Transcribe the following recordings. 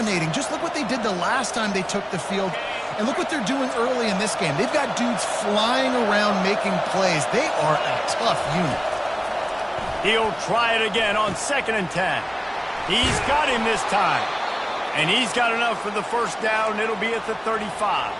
dominating. Just look what they did the last time they took the field, and look what they're doing early in this game. They've got dudes flying around making plays. They are a tough unit. He'll try it again on 2nd and 10. He's got him this time. And he's got enough for the first down. It'll be at the 35.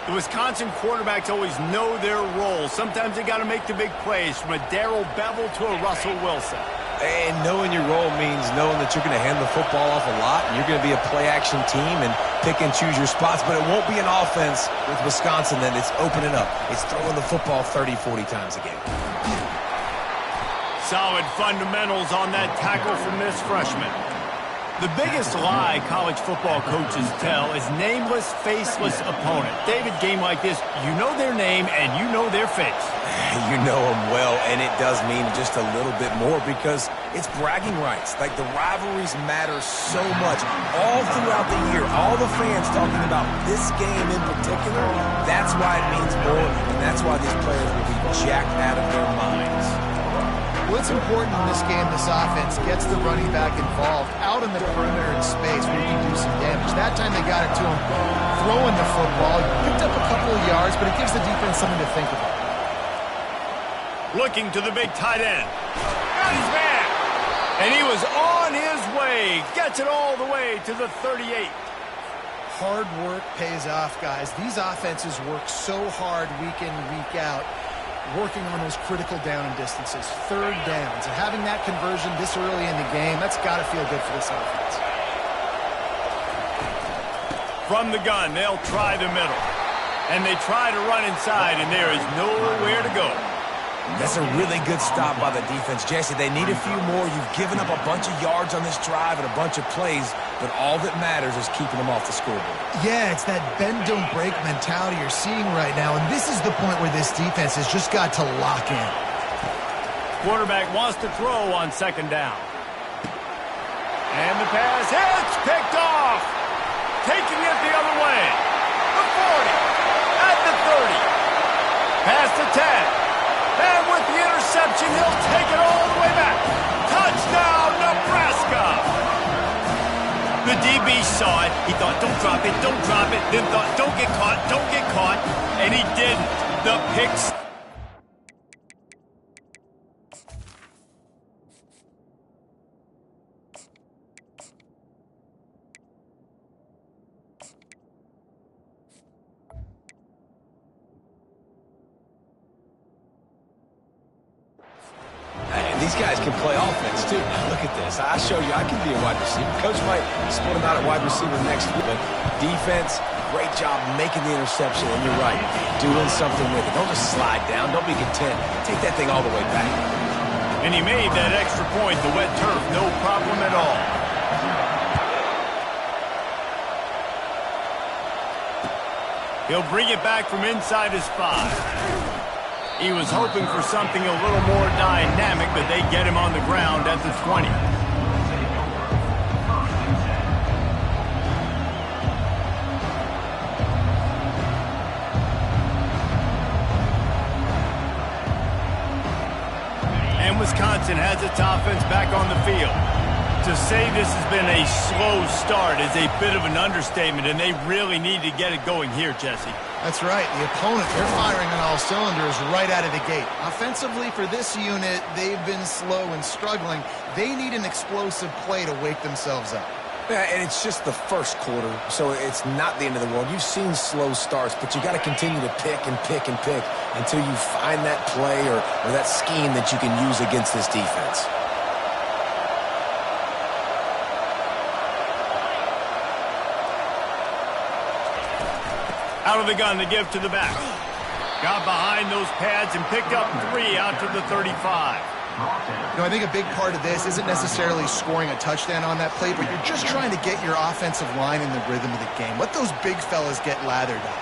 The Wisconsin quarterbacks always know their role. Sometimes they got to make the big plays, from a Darrell Bevell to a Russell Wilson. And knowing your role means knowing that you're going to hand the football off a lot, and you're going to be a play-action team and pick and choose your spots. But it won't be an offense with Wisconsin that it's opening up. It's throwing the football 30, 40 times a game. Solid fundamentals on that tackle from this freshman. The biggest lie college football coaches tell is nameless, faceless opponent. David, game like this, you know their name and you know their face. You know them well, and it does mean just a little bit more because it's bragging rights. Like, the rivalries matter so much. All throughout the year, all the fans talking about this game in particular, that's why it means more, and that's why these players will be jacked out of their minds. What's important in this game, this offense gets the running back involved out in the perimeter in space where you can do some damage. That time they got it to him throwing the football. Picked up a couple of yards, but it gives the defense something to think about. Looking to the big tight end. Got his man. And he was on his way. Gets it all the way to the 38. Hard work pays off, guys. These offenses work so hard week in, week out, working on those critical down and distances, 3rd downs, and having that conversion this early in the game, that's got to feel good for this offense. From the gun, they'll try the middle. And they try to run inside, and there is nowhere to go. That's a really good stop by the defense. Jesse, they need a few more. You've given up a bunch of yards on this drive and a bunch of plays, but all that matters is keeping them off the scoreboard. Yeah, it's that bend, don't break mentality you're seeing right now, and this is the point where this defense has just got to lock in. Quarterback wants to throw on 2nd down. And the pass hits, picked off. Taking it the other way. The 40, at the 30. Past the 10. And with the interception, he'll take it all the way back. Touchdown, Nebraska! The DB saw it. He thought, don't drop it, don't drop it. Then thought, don't get caught, don't get caught. And he didn't. The picks. These guys can play offense, too. Now, look at this. I show you I can be a wide receiver. Coach might split him out at wide receiver next week. But defense, great job making the interception. And you're right, doing something with it. Don't just slide down. Don't be content. Take that thing all the way back. And he made that extra point, the wet turf, no problem at all. He'll bring it back from inside his 5. He was hoping for something a little more dynamic, but they get him on the ground at the 20. And Wisconsin has its offense back on the field. To say this has been a slow start is a bit of an understatement, and they really need to get it going here, Jesse. That's right. The opponent, they're firing on all cylinders right out of the gate. Offensively, for this unit, they've been slow and struggling. They need an explosive play to wake themselves up. Yeah, and it's just the first quarter, so it's not the end of the world. You've seen slow starts, but you got to continue to pick and pick and pick until you find that play or that scheme that you can use against this defense. Out of the gun to give to the back. Got behind those pads and picked up 3 out to the 35. You know, I think a big part of this isn't necessarily scoring a touchdown on that play, but you're just trying to get your offensive line in the rhythm of the game. Let those big fellas get lathered up.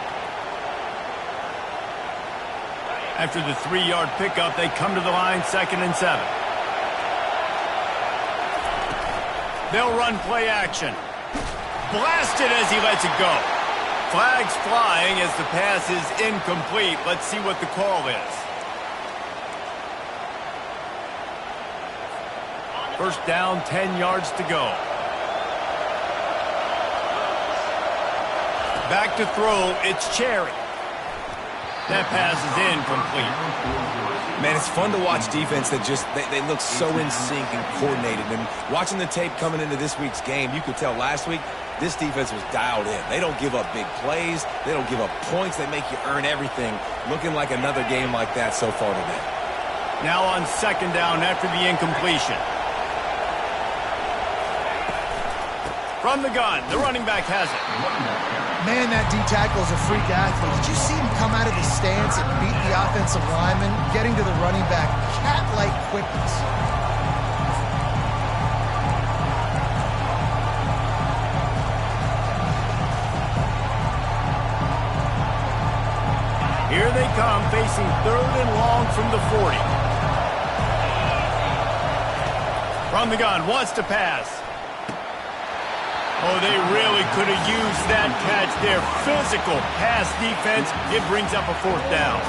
After the 3-yard pickup, they come to the line, 2nd and 7. They'll run play action. Blasted as he lets it go. Flags flying as the pass is incomplete. Let's see what the call is. First down, 10 yards to go. Back to throw, it's Cherry. That pass is incomplete. Man, it's fun to watch defense that just, they look so in sync and coordinated. And watching the tape coming into this week's game, you could tell last week, this defense was dialed in. They don't give up big plays. They don't give up points. They make you earn everything. Looking like another game like that so far today. Now on second down after the incompletion. From the gun, the running back has it. Man, that D-tackle is a freak athlete. Did you see him come out of his stance and beat the offensive lineman, getting to the running back? Cat-like quickness. Here they come, facing third and long from the 40. From the gun, wants to pass. Oh, they really could have used that catch there. Physical pass defense. It brings up a fourth down.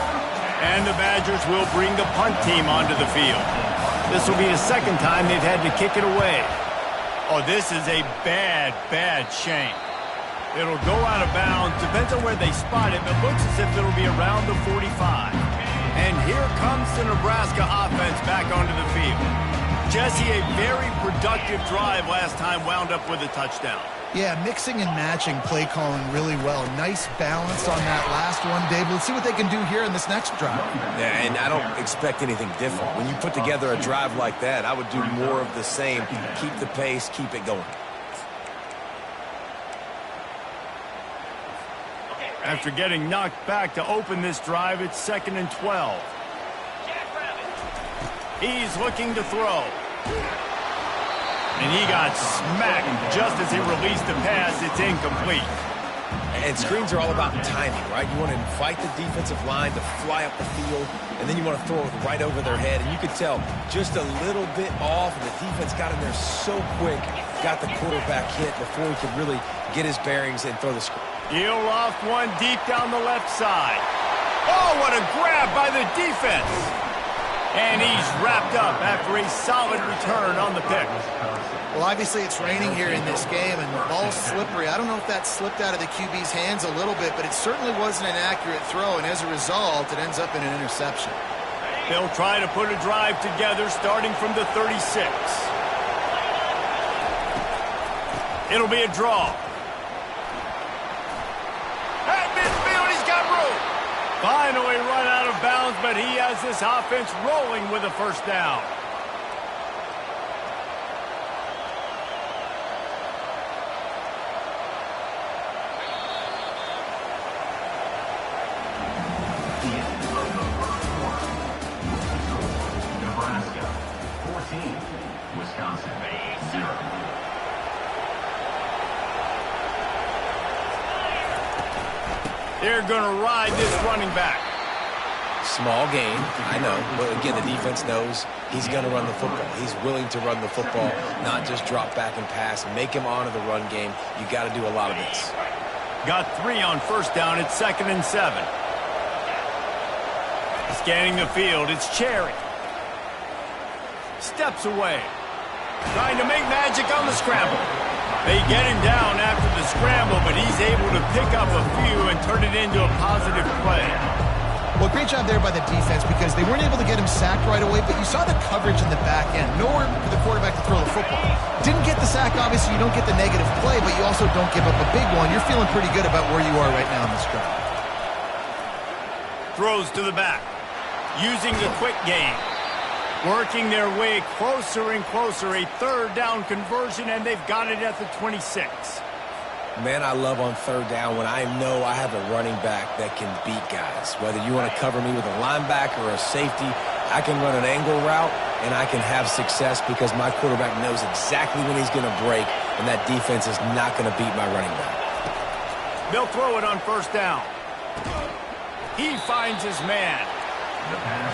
And the Badgers will bring the punt team onto the field. This will be the second time they've had to kick it away. Oh, this is a bad, bad shame. It'll go out of bounds. Depends on where they spot it, but looks as if it'll be around the 45. And here comes the Nebraska offense back onto the field. Jesse, a very productive drive last time, wound up with a touchdown. Yeah, mixing and matching play calling really well. Nice balance on that last one, Dave. Let's see what they can do here in this next drive. Yeah, and I don't expect anything different. When you put together a drive like that, I would do more of the same. Keep the pace, keep it going. After getting knocked back to open this drive, it's 2nd and 12. He's looking to throw. And he got smacked just as he released the pass. It's incomplete. And screens are all about timing, right? You want to invite the defensive line to fly up the field, and then you want to throw it right over their head. And you could tell just a little bit off, and the defense got in there so quick, got the quarterback hit before he could really get his bearings and throw the screen. He'll loft one deep down the left side. Oh, what a grab by the defense. And he's wrapped up after a solid return on the pick. Well, obviously it's raining here in this game, and the ball's slippery. I don't know if that slipped out of the QB's hands a little bit, but it certainly wasn't an accurate throw, and as a result, it ends up in an interception. They'll try to put a drive together starting from the 36. It'll be a draw. At midfield, he's got room. Finally run out of bounds, but he has this offense rolling with a first down. Nebraska 14, Wisconsin 0. They're going to ride this running back. Small game, I know, but again, the defense knows he's going to run the football. He's willing to run the football, not just drop back and pass. Make him honor the run game. You got to do a lot of this. Got 3 on first down. It's 2nd and 7. Scanning the field, it's Cherry. Steps away. Trying to make magic on the scramble. They get him down after the scramble, but he's able to pick up a few and turn it into a positive play. Well, great job there by the defense because they weren't able to get him sacked right away, but you saw the coverage in the back end. Nowhere for the quarterback to throw the football. Didn't get the sack, obviously you don't get the negative play, but you also don't give up a big one. You're feeling pretty good about where you are right now in this drive. Throws to the back. Using the quick game. Working their way closer and closer. A third down conversion, and they've got it at the 26. Man, I love on third down when I know I have a running back that can beat guys. Whether you want to cover me with a linebacker or a safety, I can run an angle route, and I can have success because my quarterback knows exactly when he's going to break, and that defense is not going to beat my running back. They'll throw it on first down. He finds his man.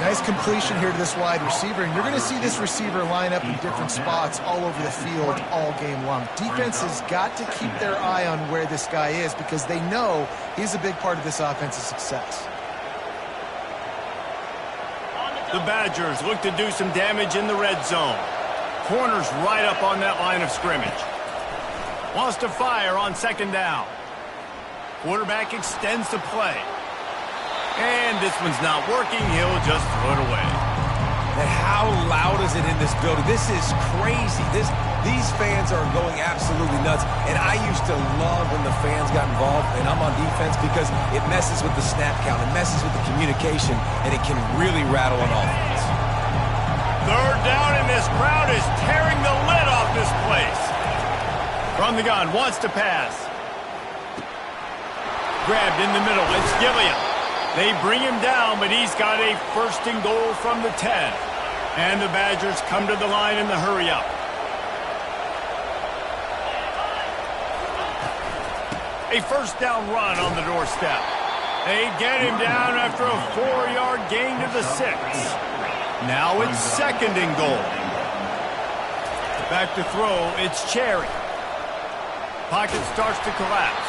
Nice completion here to this wide receiver, and you're going to see this receiver line up in different spots all over the field all game long. Defense has got to keep their eye on where this guy is because they know he's a big part of this offensive success. The Badgers look to do some damage in the red zone. Corners right up on that line of scrimmage. Wants to fire on second down. Quarterback extends the play. And this one's not working. He'll just throw it away. And how loud is it in this building? This is crazy. These fans are going absolutely nuts. And I used to love when the fans got involved, and I'm on defense, because it messes with the snap count. It messes with the communication, and it can really rattle an offense. Third down, and this crowd is tearing the lid off this place. From the gun, wants to pass. Grabbed in the middle. It's Gilliam. They bring him down, but he's got a first and goal from the 10. And the Badgers come to the line in the hurry-up. A first down run on the doorstep. They get him down after a 4-yard gain to the 6. Now it's second and goal. Back to throw, it's Cherry. Pocket starts to collapse.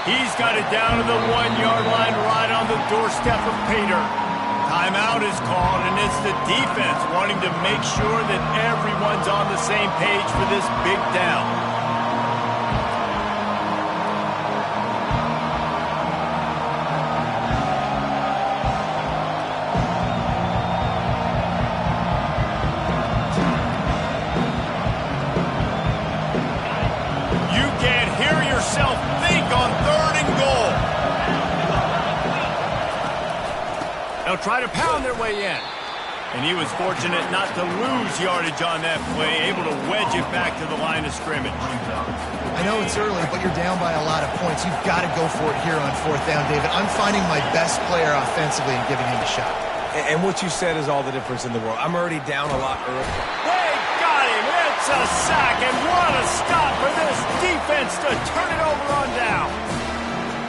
He's got it down to the 1-yard line right on the doorstep of Pater. Timeout is called, and it's the defense wanting to make sure that everyone's on the same page for this big down. They'll try to pound their way in. And he was fortunate not to lose yardage on that play, able to wedge it back to the line of scrimmage. I know it's early, but you're down by a lot of points. You've got to go for it here on fourth down, David. I'm finding my best player offensively and giving him a shot. And what you said is all the difference in the world. I'm already down a lot early. They got him. It's a sack, and what a stop for this defense to turn it over on down.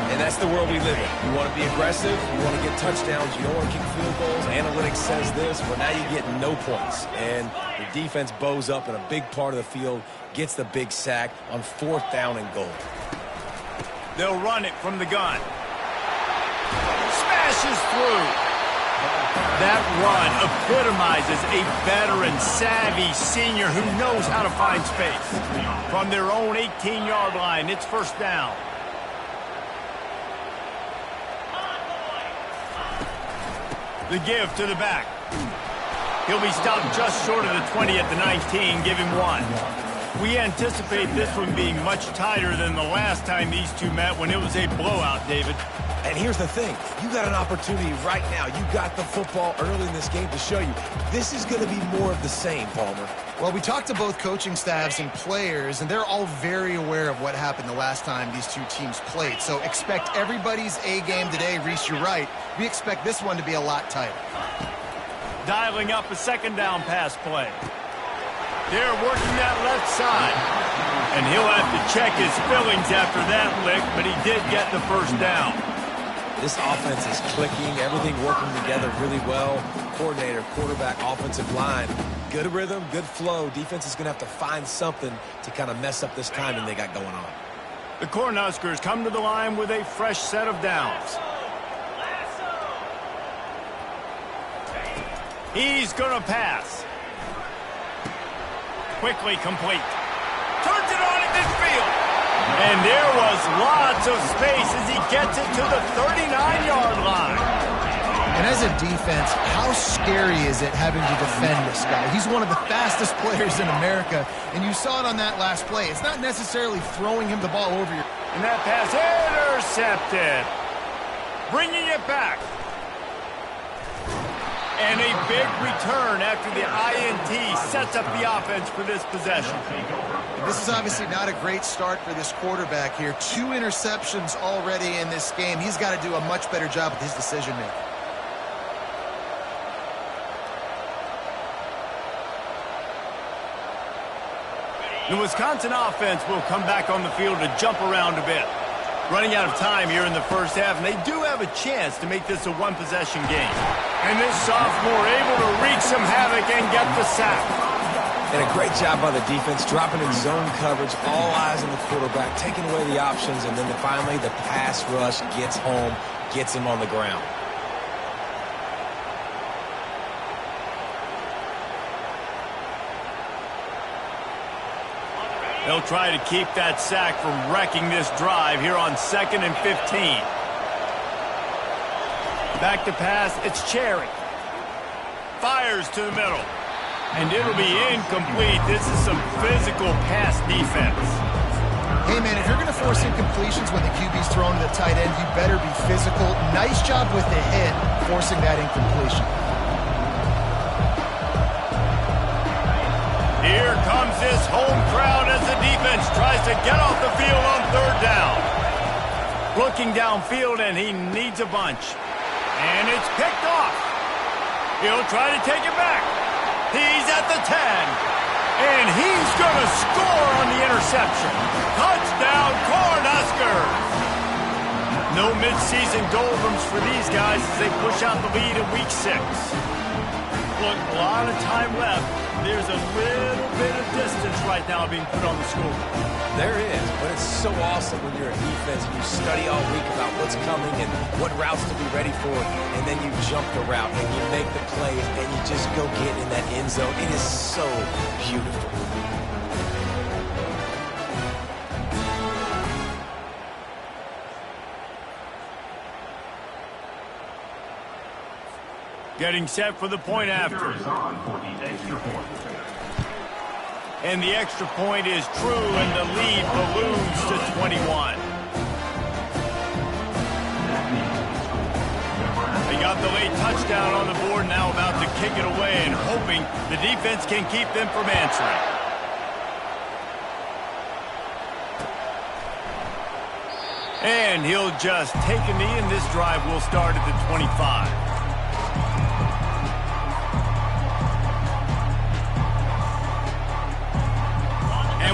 And that's the world we live in. You want to be aggressive, you want to get touchdowns, you don't want to kick field goals. Analytics says this, but now you get no points. And the defense bows up in a big part of the field, gets the big sack on fourth down and goal. They'll run it from the gun. Smashes through. That run epitomizes a veteran, savvy senior who knows how to find space. From their own 18-yard line, it's first down. The give to the back. He'll be stopped just short of the 20 at the 19, give him 1. We anticipate this one being much tighter than the last time these two met when it was a blowout, David. And here's the thing. You got an opportunity right now. You got the football early in this game to show you. This is going to be more of the same, Palmer. Well, we talked to both coaching staffs and players, and they're all very aware of what happened the last time these two teams played. So expect everybody's A game today. Reese, you're right. We expect this one to be a lot tighter. Dialing up a second down pass play. They're working that left side. And he'll have to check his fillings after that lick, but he did get the first down. This offense is clicking, everything working together really well. Coordinator, quarterback, offensive line. Good rhythm, good flow. Defense is going to have to find something to kind of mess up this timing they got going on. The Cornhuskers come to the line with a fresh set of downs. He's going to pass. Quickly complete. Turns it on at midfield. And there was lots of space as he gets it to the 39-yard line. And as a defense, how scary is it having to defend this guy? He's one of the fastest players in America, and you saw it on that last play. It's not necessarily throwing him the ball over your... And that pass intercepted. Bringing it back. And a big return after the INT sets up the offense for this possession. This is obviously not a great start for this quarterback here. 2 interceptions already in this game. He's got to do a much better job with his decision-making. The Wisconsin offense will come back on the field to jump around a bit. Running out of time here in the first half, and they do have a chance to make this a one-possession game. And this sophomore able to wreak some havoc and get the sack. And a great job by the defense, dropping in zone coverage, all eyes on the quarterback, taking away the options, and then finally the pass rush gets home, gets him on the ground. They'll try to keep that sack from wrecking this drive here on 2nd and 15. Back to pass, it's Cherry. Fires to the middle. And it'll be incomplete. This is some physical pass defense. Hey, man, if you're going to force incompletions when the QB's thrown to the tight end, you better be physical. Nice job with the hit, forcing that incompletion. Here comes this home crowd as the defense tries to get off the field on 3rd down. Looking downfield, and he needs a bunch. And it's picked off. He'll try to take it back. He's at the 10. And he's going to score on the interception. Touchdown, Cornhuskers! No midseason doldrums for these guys as they push out the lead in Week 6. Look, a lot of time left. There's a little bit of distance right now being put on the scoreboard. There is, but it's so awesome when you're a defense and you study all week about what's coming and what routes to be ready for, and then you jump the route and you make the plays and you just go get in that end zone. It is so beautiful. Getting set for the point after. And the extra point is true, and the lead balloons to 21. They got the late touchdown on the board, now about to kick it away and hoping the defense can keep them from answering. And he'll just take a knee, and this drive will start at the 25.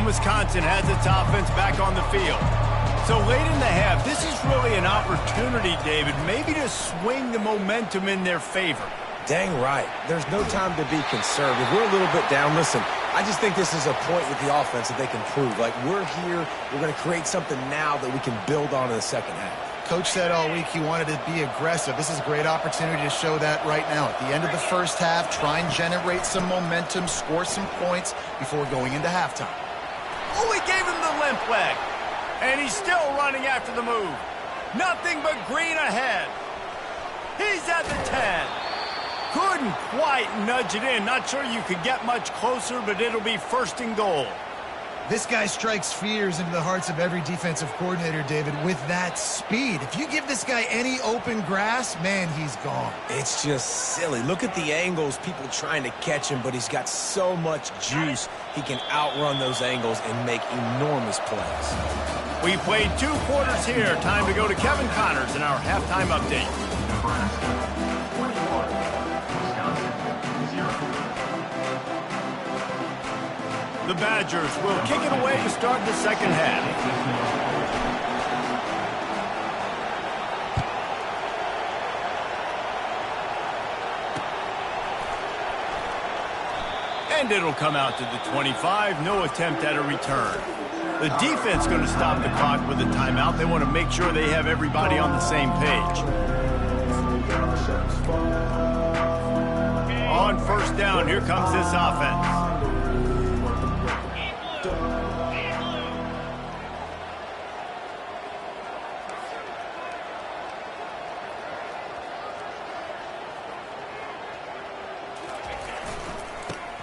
Wisconsin has its offense back on the field. So late in the half, this is really an opportunity, David, maybe to swing the momentum in their favor. Dang right. There's no time to be conservative. We're a little bit down. Listen, I just think this is a point with the offense that they can prove. Like, we're here, we're going to create something now that we can build on in the second half. Coach said all week he wanted to be aggressive. This is a great opportunity to show that right now. At the end of the first half, try and generate some momentum, score some points before going into halftime. Oh, he gave him the limp leg. And he's still running after the move. Nothing but green ahead. He's at the 10. Couldn't quite nudge it in. Not sure you could get much closer, but it'll be 1st and goal. This guy strikes fears into the hearts of every defensive coordinator, David, with that speed. If you give this guy any open grass, man, he's gone. It's just silly. Look at the angles, people trying to catch him, but he's got so much juice. He can outrun those angles and make enormous plays. We played 2 quarters here. Time to go to Kevin Connors in our halftime update. The Badgers will kick it away to start the second half. And it'll come out to the 25. No attempt at a return. The defense going to stop the clock with a timeout. They want to make sure they have everybody on the same page. On 1st down, here comes this offense.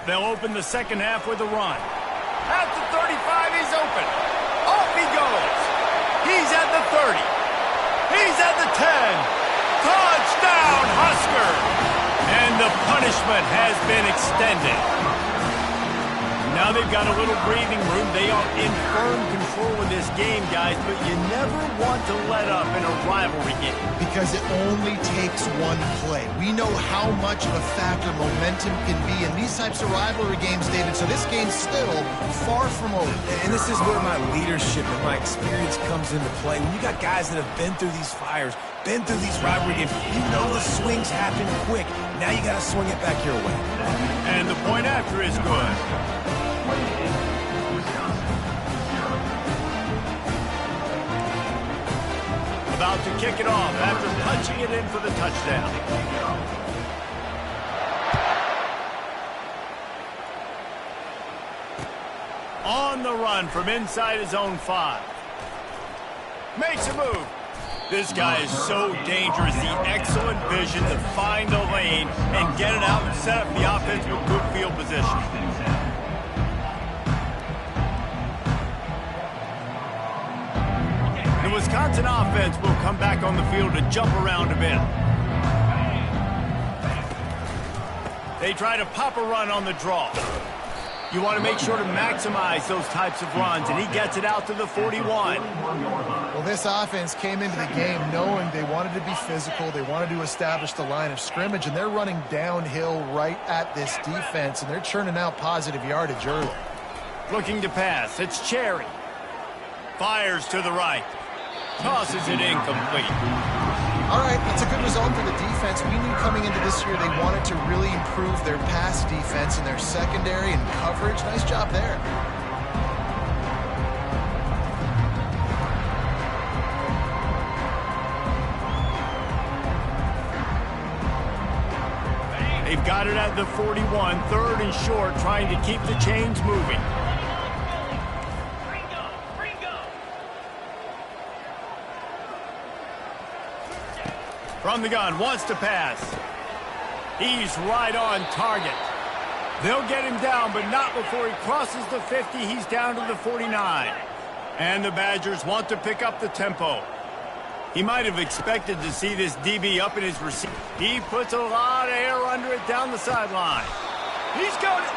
They'll open the second half with a run. At the 35, he's open. Off he goes. He's at the 30. He's at the 10. Touchdown, Husker! And the punishment has been extended. Now they've got a little breathing room. They are in firm control of this game, guys, but you never want to let up in a rivalry game. Because it only takes one play. We know how much of a factor momentum can be in these types of rivalry games, David, so this game's still far from over. And this is where my leadership and my experience comes into play. When you got guys that have been through these fires, been through these rivalry games, you know the swings happen quick. Now you got to swing it back your way. And the point after is good. About to kick it off after punching it in for the touchdown. On the run from inside his own 5. Makes a move. This guy is so dangerous. The excellent vision to find the lane and get it out and set up the offense with good field position. The Wisconsin offense will come back on the field to jump around a bit. They try to pop a run on the draw. You want to make sure to maximize those types of runs, and he gets it out to the 41. Well, this offense came into the game knowing they wanted to be physical, they wanted to establish the line of scrimmage, and they're running downhill right at this defense, and they're churning out positive yardage early. Looking to pass, it's Cherry. Fires to the right. Tosses it incomplete. All right, that's a good result for the defense. We knew coming into this year they wanted to really improve their pass defense and their secondary and coverage. Nice job there. They've got it at the 41, 3rd and short, trying to keep the chains moving. From the gun, wants to pass. He's right on target. They'll get him down, but not before he crosses the 50. He's down to the 49. And the Badgers want to pick up the tempo. He might have expected to see this DB up in his receiver. He puts a lot of air under it down the sideline. He's got it.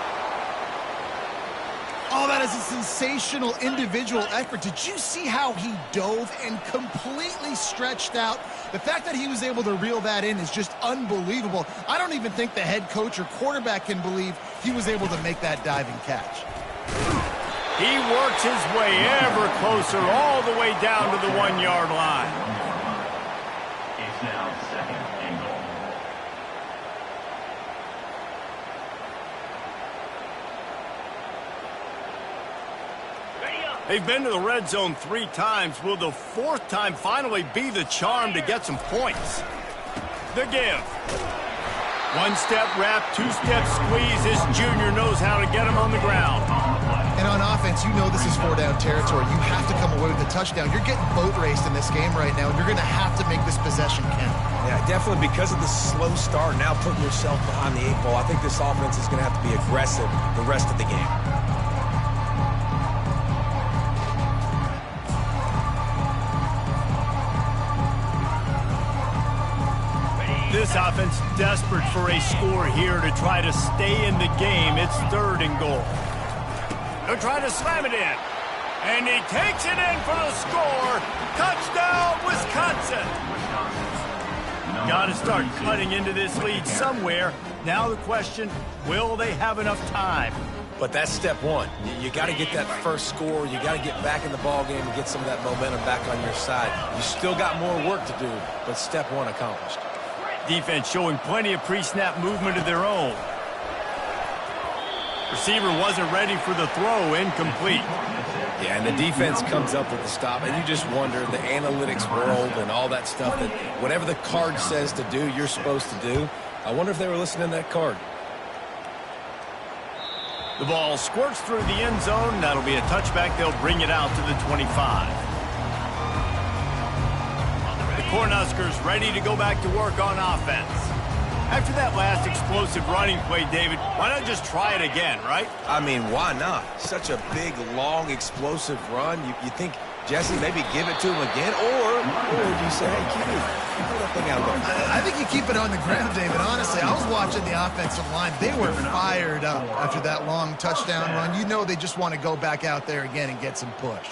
Oh, that is a sensational individual effort. Did you see how he dove and completely stretched out? The fact that he was able to reel that in is just unbelievable. I don't even think the head coach or quarterback can believe he was able to make that diving catch. He works his way ever closer all the way down to the 1-yard line. It's now 2nd and goal. They've been to the red zone 3 times. Will the 4th time finally be the charm to get some points? The give. 1-step wrap, 2-step squeeze. This junior knows how to get him on the ground. And on offense, you know this is 4-down territory. You have to come away with a touchdown. You're getting boat raced in this game right now, and you're going to have to make this possession count. Yeah, definitely because of the slow start, now putting yourself behind the 8 ball. I think this offense is going to have to be aggressive the rest of the game. This offense desperate for a score here to try to stay in the game. It's 3rd and goal. They'll try to slam it in. And he takes it in for the score. Touchdown, Wisconsin. Got to start cutting into this lead somewhere. Now the question, will they have enough time? But that's step 1. You got to get that first score. You got to get back in the ball game and get some of that momentum back on your side. You still got more work to do, but step 1 accomplished. Defense showing plenty of pre-snap movement of their own. Receiver wasn't ready for the throw, incomplete. Yeah, and the defense comes up with the stop, and you just wonder, the analytics world and all that stuff, that whatever the card says to do, you're supposed to do. I wonder if they were listening to that card. The ball squirts through the end zone. That'll be a touchback. They'll bring it out to the 25. Cornhuskers ready to go back to work on offense. After that last explosive running play, David, why not just try it again, right? I mean, why not? Such a big, long, explosive run. You think, Jesse, maybe give it to him again? Or do you say, hey, keep that thing out there? I think you keep it on the ground, David. Honestly, I was watching the offensive line. They were fired up after that long touchdown run. You know they just want to go back out there again and get some push.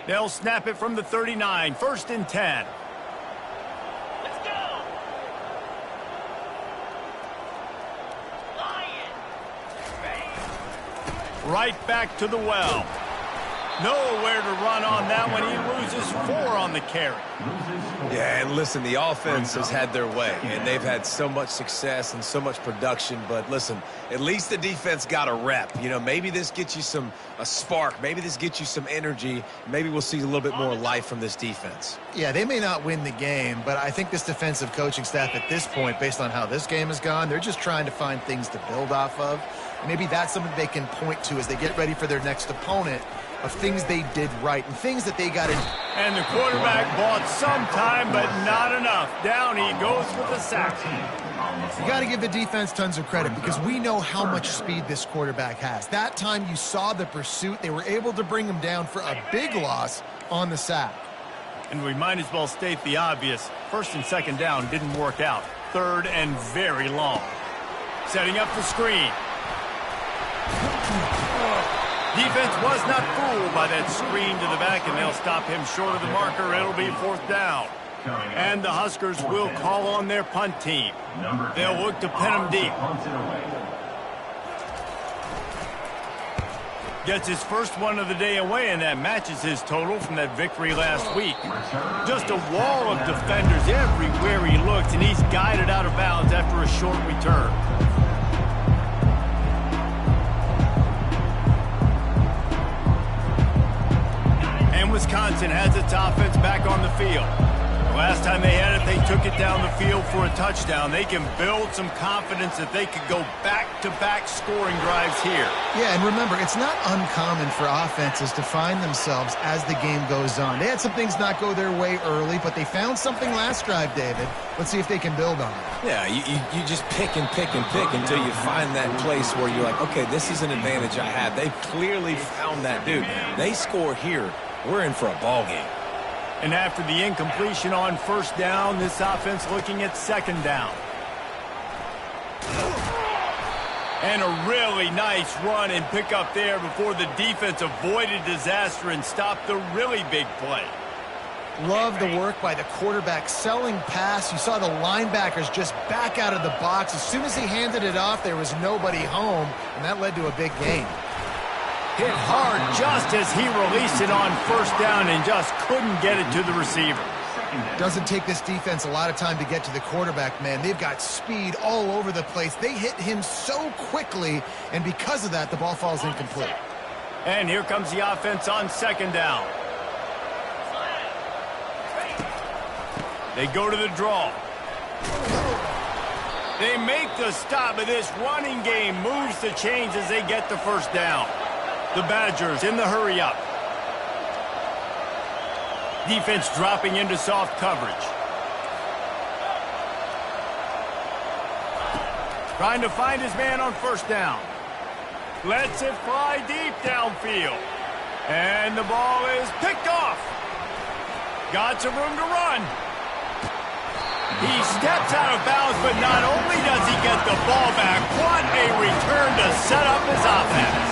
They'll snap it from the 39, 1st and 10. Let's go! Right back to the well. Nowhere to run on that one. He loses 4 on the carry. Yeah, and listen, the offense has had their way, and they've had so much success and so much production. But listen, at least the defense got a rep. You know, maybe this gets you a spark. Maybe this gets you some energy. Maybe we'll see a little bit more life from this defense. Yeah, they may not win the game, but I think this defensive coaching staff at this point, based on how this game has gone, they're just trying to find things to build off of. Maybe that's something they can point to as they get ready for their next opponent, of things they did right and things that they got in. And the quarterback bought some time, but not enough. Down he goes with the sack. You got to give the defense tons of credit because we know how much speed this quarterback has. That time you saw the pursuit. They were able to bring him down for a big loss on the sack. And we might as well state the obvious. 1st and 2nd down didn't work out. 3rd and very long. Setting up the screen. Defense was not fooled by that screen to the back, and they'll stop him short of the marker. It'll be 4th down. And the Huskers will call on their punt team. They'll look to pin him deep. Gets his first one of the day away, and that matches his total from that victory last week. Just a wall of defenders everywhere he looked, and he's guided out of bounds after a short return. Wisconsin has its offense back on the field. Last time they had it, they took it down the field for a touchdown. They can build some confidence that they could go back-to-back scoring drives here. Yeah, and remember, it's not uncommon for offenses to find themselves as the game goes on. They had some things not go their way early, but they found something last drive, David. Let's see if they can build on it. Yeah, you just pick and pick and pick until you find that place where you're like, okay, this is an advantage I have. They clearly found that, dude. They score here. We're in for a ball game. And after the incompletion on 1st down, this offense looking at 2nd down. And a really nice run and pick up there before the defense avoided disaster and stopped the really big play. Love the work by the quarterback selling pass. You saw the linebackers just back out of the box. As soon as he handed it off, there was nobody home, and that led to a big gain. Hit hard just as he released it on 1st down and just couldn't get it to the receiver. Doesn't take this defense a lot of time to get to the quarterback, man. They've got speed all over the place. They hit him so quickly, and because of that, the ball falls incomplete. And here comes the offense on 2nd down. They go to the draw. They make the stop, but this running game moves the chains as they get the 1st down. The Badgers in the hurry-up. Defense dropping into soft coverage. Trying to find his man on 1st down. Lets it fly deep downfield. And the ball is picked off. Got some room to run. He steps out of bounds, but not only does he get the ball back, what a return to set up his offense.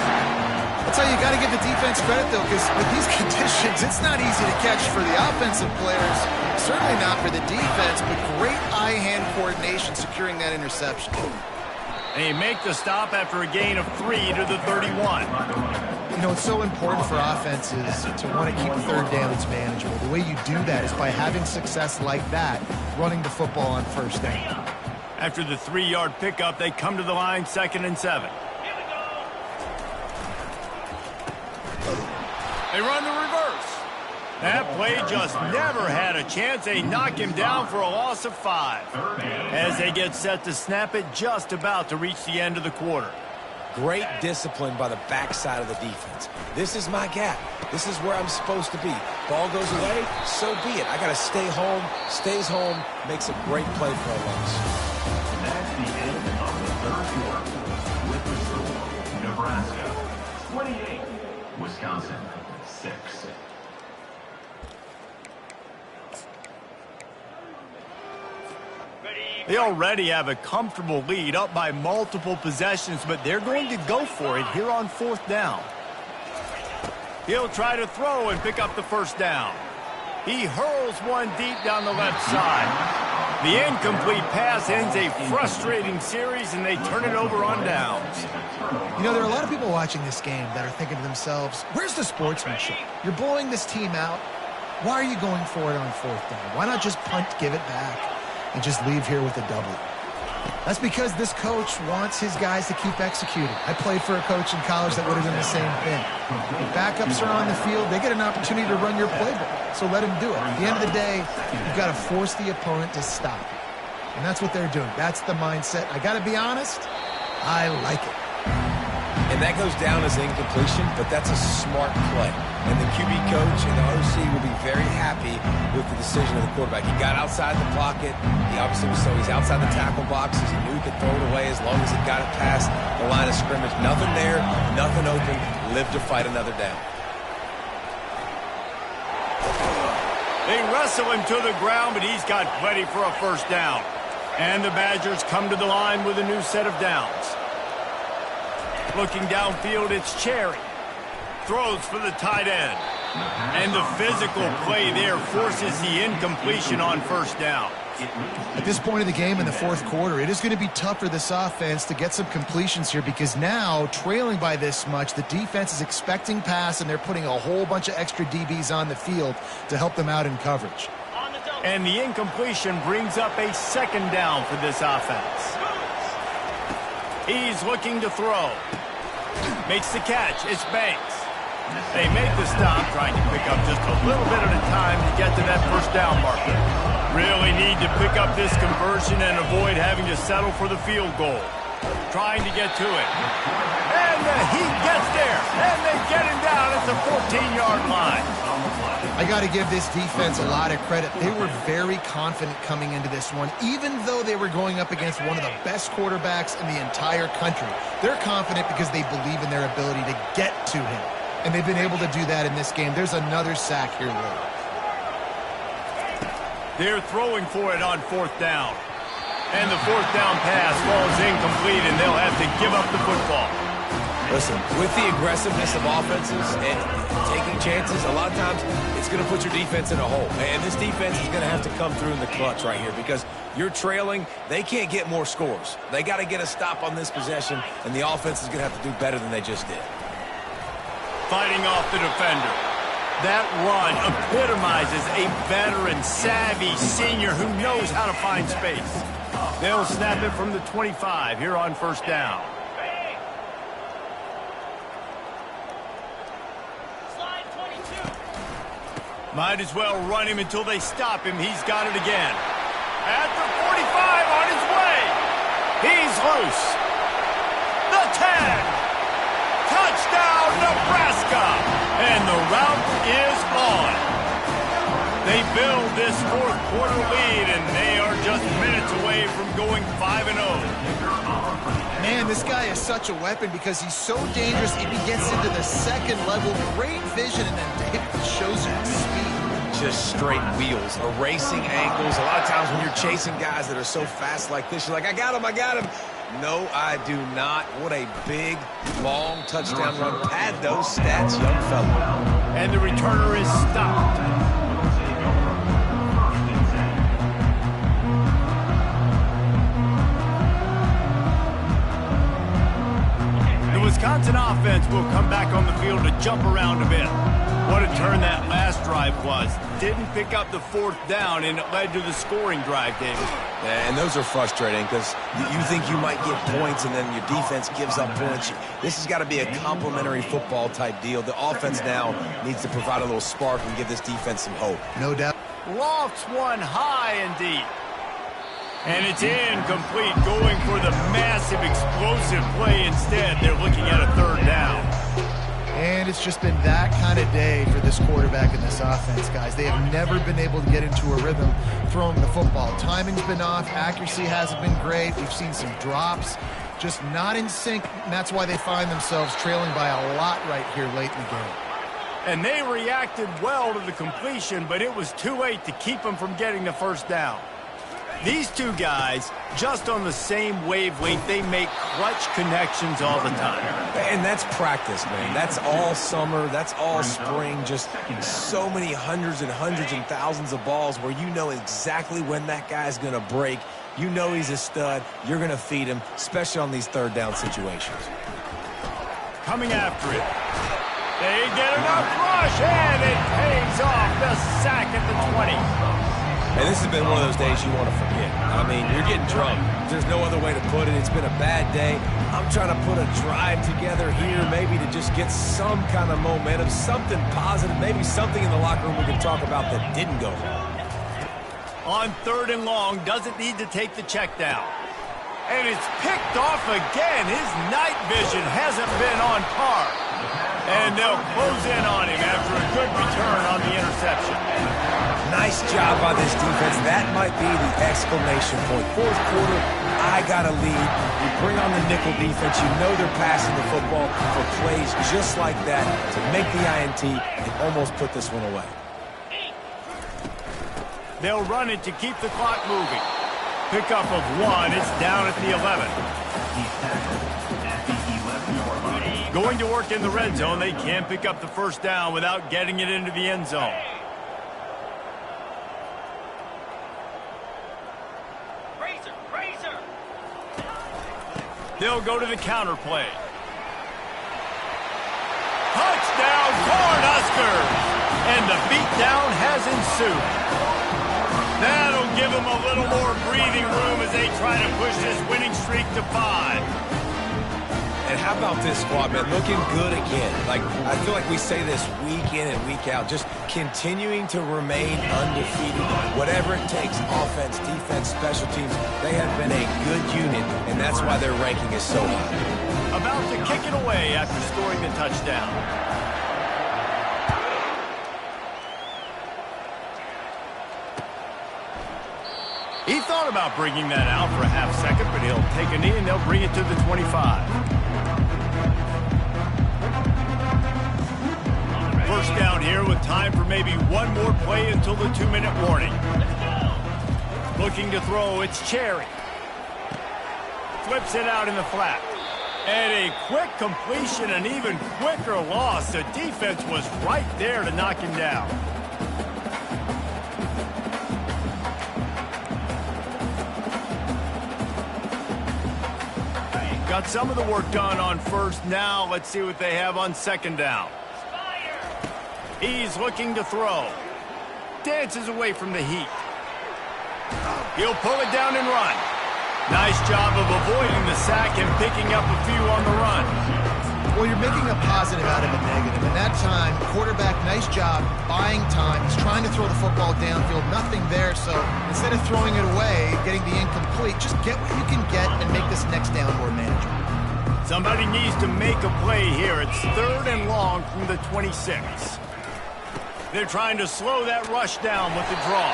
That's how you got to give the defense credit, though, because with these conditions, it's not easy to catch for the offensive players. Certainly not for the defense, but great eye-hand coordination securing that interception. And he make the stop after a gain of 3 to the 31. You know, it's so important for offenses to want to keep 3rd downs manageable. The way you do that is by having success like that, running the football on 1st down. After the 3-yard pickup, they come to the line 2nd and 7. They run the reverse. That play just never had a chance. They knock him down for a loss of 5. As they get set to snap it, just about to reach the end of the quarter. Great discipline by the backside of the defense. This is my gap. This is where I'm supposed to be. Ball goes away, so be it. I got to stay home, stays home, makes a great play for a loss. That's the end of the 3rd quarter. With the score, Nebraska 28, Wisconsin 6. They already have a comfortable lead, up by multiple possessions, but they're going to go for it here on 4th down. He'll try to throw and pick up the 1st down. He hurls one deep down the left side. The incomplete pass ends a frustrating series, and they turn it over on downs. You know, there are a lot of people watching this game that are thinking to themselves, where's the sportsmanship? You're blowing this team out. Why are you going for it on 4th down? Why not just punt, give it back, and just leave here with a W? That's because this coach wants his guys to keep executing. I played for a coach in college that would have done the same thing. If backups are on the field, they get an opportunity to run your playbook, so let them do it. At the end of the day, you've got to force the opponent to stop. And that's what they're doing. That's the mindset. I got to be honest, I like it. And that goes down as incompletion, but that's a smart play. And the QB coach and the OC will be very happy with the decision of the quarterback. He got outside the pocket. He obviously was so he's outside the tackle boxes. He knew he could throw it away as long as he got it past the line of scrimmage. Nothing there, nothing open. Live to fight another down. They wrestle him to the ground, but he's got plenty for a 1st down. And the Badgers come to the line with a new set of downs. Looking downfield, it's Cherry. Throws for the tight end. And the physical play there forces the incompletion on 1st down. At this point of the game in the 4th quarter, it is going to be tough for this offense to get some completions here because now, trailing by this much, the defense is expecting pass and they're putting a whole bunch of extra DBs on the field to help them out in coverage. And the incompletion brings up a 2nd down for this offense. He's looking to throw. Makes the catch. It's Banks. They make the stop, trying to pick up just a little bit at a time to get to that 1st down marker. Really need to pick up this conversion and avoid having to settle for the field goal. Trying to get to it. And he gets there. And they get him down at the 14-yard line. I got to give this defense a lot of credit. They were very confident coming into this one, even though they were going up against one of the best quarterbacks in the entire country. They're confident because they believe in their ability to get to him. And they've been able to do that in this game. There's another sack here later. They're throwing for it on 4th down. And the 4th down pass falls incomplete, and they'll have to give up the football. Listen, with the aggressiveness of offenses and taking chances, a lot of times it's going to put your defense in a hole. And this defense is going to have to come through in the clutch right here because you're trailing. They can't get more scores. They got to get a stop on this possession, and the offense is going to have to do better than they just did. Fighting off the defender. That run epitomizes a veteran, savvy senior who knows how to find space. They'll snap it from the 25 here on 1st down. Might as well run him until they stop him. He's got it again. At the 45, on his way. He's loose. The 10. Touchdown, Nebraska. And the route is on. They build this 4th quarter lead, and they are just minutes away from going 5-0. Man, this guy is such a weapon because he's so dangerous if he gets into the 2nd level. Great vision, and then David shows you the speed. Just straight wheels, erasing angles. A lot of times when you're chasing guys that are so fast like this, you're like, I got him, I got him. No, I do not. What a big, long touchdown run. Pad those stats, young fella. And the returner is stopped. The Wisconsin offense will come back on the field to jump around a bit. What a turn that last drive was. Didn't pick up the 4th down, and it led to the scoring drive, David. Yeah, and those are frustrating because you think you might get points, and then your defense gives up points. This has got to be a complimentary football type deal. The offense now needs to provide a little spark and give this defense some hope. No doubt. Lofts one high and deep. And it's incomplete, going for the massive explosive play instead. They're looking at a 3rd down. And it's just been that kind of day for this quarterback and this offense, guys. They have never been able to get into a rhythm throwing the football. Timing's been off. Accuracy hasn't been great. We've seen some drops. Just not in sync, and that's why they find themselves trailing by a lot right here late in the game. And they reacted well to the completion, but it was too late to keep them from getting the 1st down. These two guys, just on the same wavelength, they make clutch connections all the time. And that's practice, man. That's all summer. That's all spring. Just so many hundreds and thousands of balls where you know exactly when that guy's going to break. You know he's a stud. You're going to feed him, especially on these third down situations. Coming after it. They get enough rush, and it pays off. The sack at the 20. And this has been one of those days you want to forget. I mean, you're getting drunk. There's no other way to put it. It's been a bad day. I'm trying to put a drive together here, maybe to just get some kind of momentum, something positive, maybe something in the locker room we can talk about that didn't go wrong. On 3rd and long, doesn't need to take the check down. And it's picked off again. His night vision hasn't been on par. And they'll close in on him after a good return on the interception. Nice job by this defense. That might be the exclamation point. 4th quarter, I got a lead. You bring on the nickel defense. You know they're passing the football for plays just like that to make the INT and almost put this one away. They'll run it to keep the clock moving. Pickup of 1. It's down at the 11. Going to work in the red zone. They can't pick up the first down without getting it into the end zone. They'll go to the counter play. Touchdown, Cornhuskers! And the beatdown has ensued. That'll give them a little more breathing room as they try to push this winning streak to 5. And how about this squad, man? Looking good again. Like, I feel like we say this week in and week out, just continuing to remain undefeated. Whatever it takes, offense, defense, special teams, they have been a good unit, and that's why their ranking is so high. About to kick it away after scoring the touchdown. He thought about bringing that out for a half second, but he'll take a knee and they'll bring it to the 25. First down here with time for maybe one more play until the 2-minute warning. Looking to throw, it's Cherry. Flips it out in the flat. And a quick completion, an even quicker loss. The defense was right there to knock him down. Got some of the work done on first. Now let's see what they have on 2nd down. He's looking to throw. Dances away from the heat. He'll pull it down and run. Nice job of avoiding the sack and picking up a few on the run. Well, you're making a positive out of a negative. And that time, quarterback, nice job, buying time. He's trying to throw the football downfield. Nothing there, so instead of throwing it away, getting the incomplete, just get what you can get and make this next down more manageable. Somebody needs to make a play here. It's 3rd and long from the 26. They're trying to slow that rush down with the draw.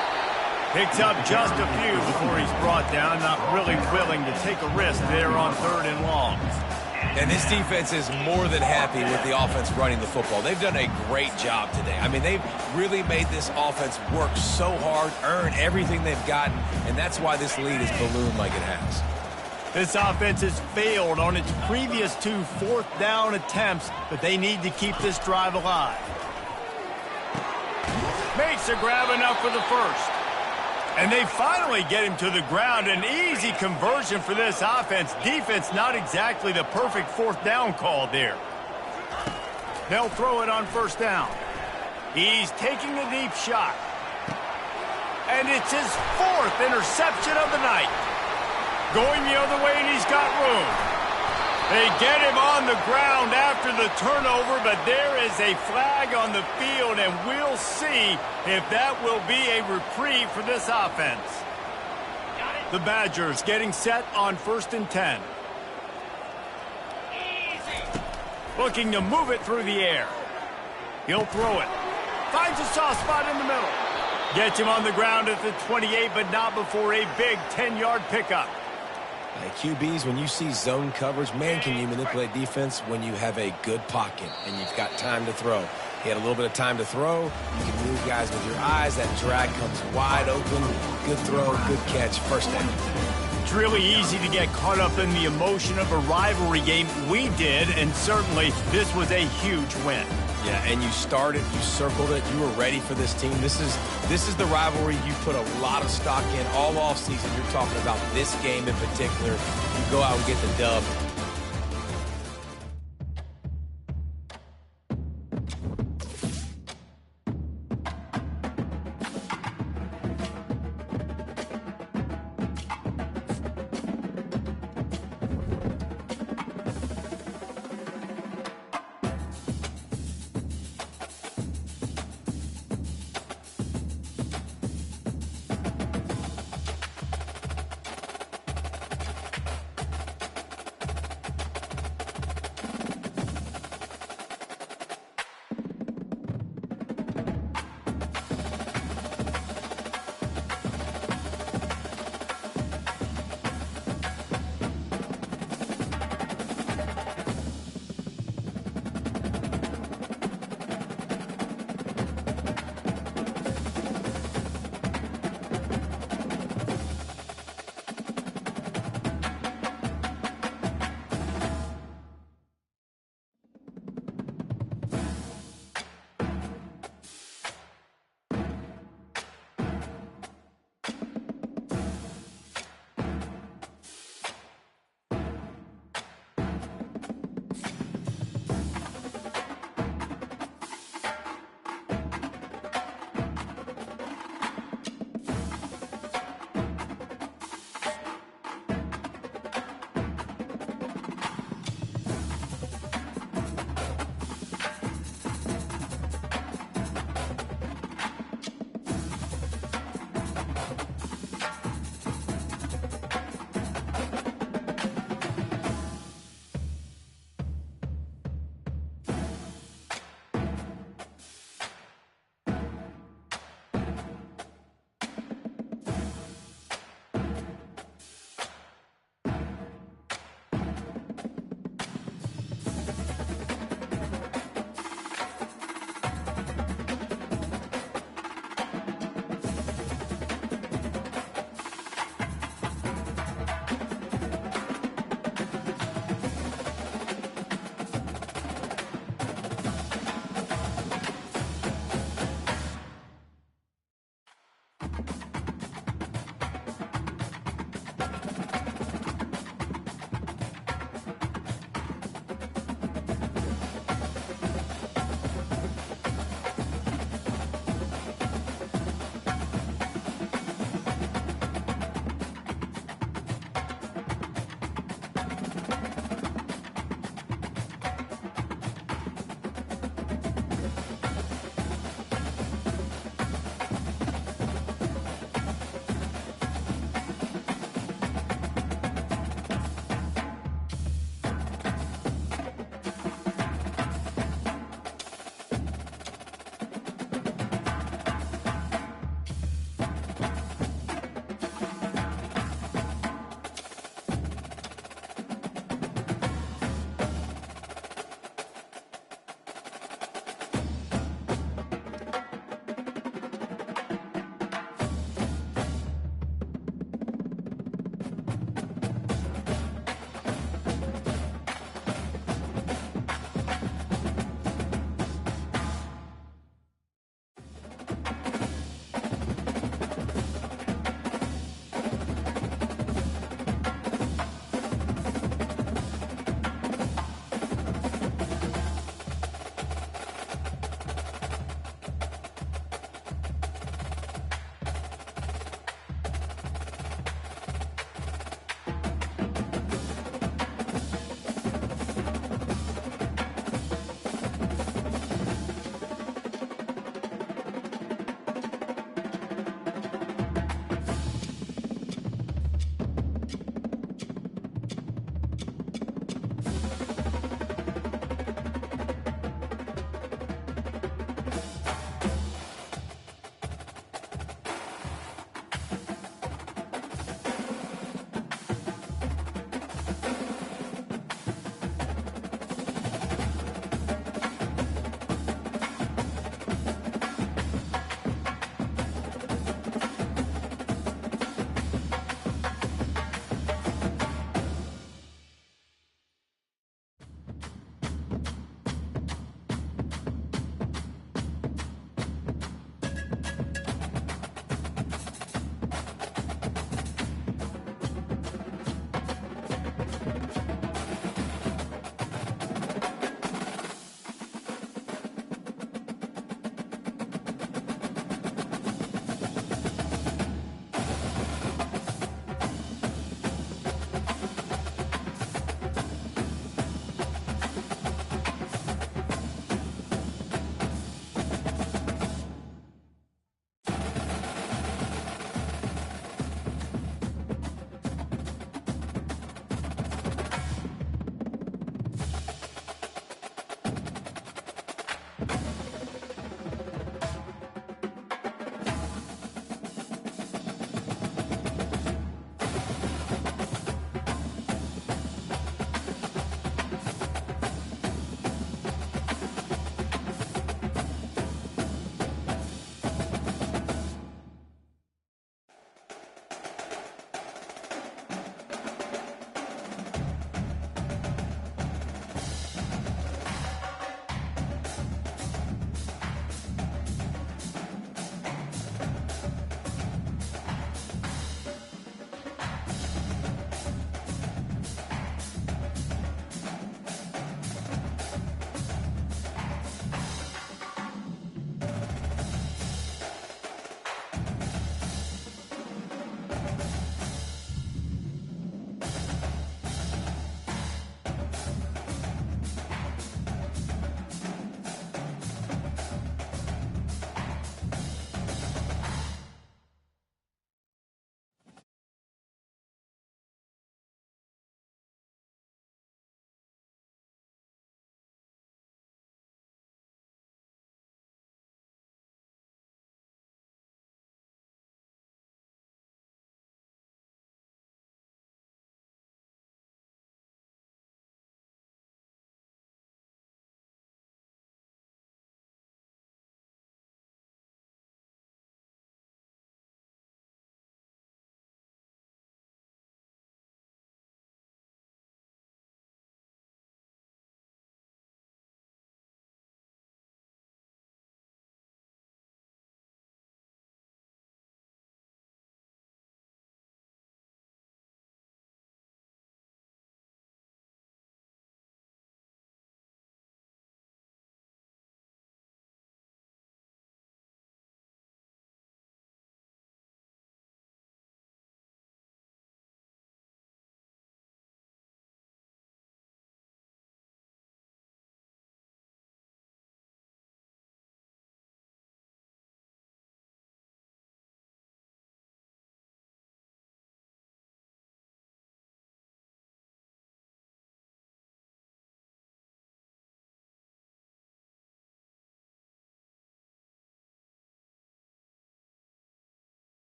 Picks up just a few before he's brought down. Not really willing to take a risk there on 3rd and long. And this defense is more than happy with the offense running the football. They've done a great job today. I mean, they've really made this offense work so hard, earn everything they've gotten, and that's why this lead is ballooned like it has. This offense has failed on its previous 2 4th down attempts, but they need to keep this drive alive. Makes a grab enough for the first. And they finally get him to the ground. An easy conversion for this offense. Defense not exactly the perfect 4th down call there. They'll throw it on 1st down. He's taking a deep shot. And it's his 4th interception of the night. Going the other way, and he's got room. They get him on the ground after the turnover, but there is a flag on the field, and we'll see if that will be a reprieve for this offense. The Badgers getting set on 1st and 10. Looking to move it through the air. He'll throw it. Finds a soft spot in the middle. Gets him on the ground at the 28, but not before a big 10-yard pickup. Hey, QBs, when you see zone coverage, man, can you manipulate defense when you have a good pocket and you've got time to throw. He had a little bit of time to throw. You can move guys with your eyes. That drag comes wide open. Good throw, good catch, first down. It's really easy to get caught up in the emotion of a rivalry game. We did, and certainly this was a huge win. Yeah, and you started, you circled it, you were ready for this team. This is the rivalry you put a lot of stock in all offseason. You're talking about this game in particular. You go out and get the dub.